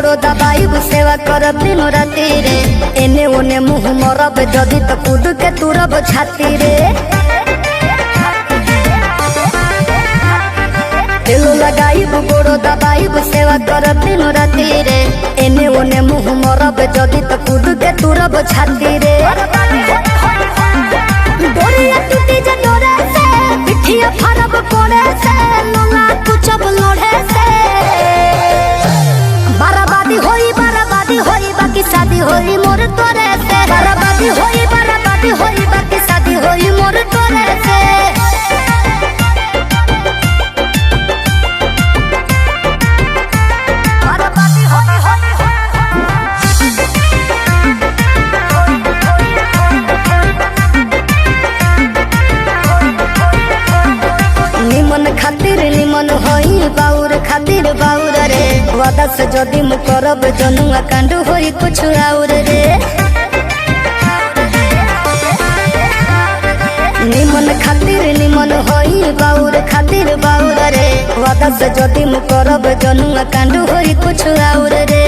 गोड़ो दबाइब सेवा करब दिन राति रे। एने ओने मुँह मरब जदि तो कूद के तुरब छाती रे। तेलो लगाइब गोड़ो दबाइब सेवा करब दिन राति रे। एने ओने मुँह मरब जदि तो कूद के तुरब छाती रे। डोरिया टूटी जे डोरे से पिठिया फरब कोड़े से लोला कुचब लोढ़े से। बर्बादी होई बाकी शादी होई मोर तोरे से। बर्बादी होई बाकी शादी होई मोर तोरे से। निमन खातिर निमन होई बाउर खातिर बाउर रे। वादा से जदि मु करब जनुआ कांड होई कुछ और रे। निमन खातिर निमन होई बाउर खातिर बाउर रे। वादा से जदि मु करब जनुआ कांड होई कुछ और रे।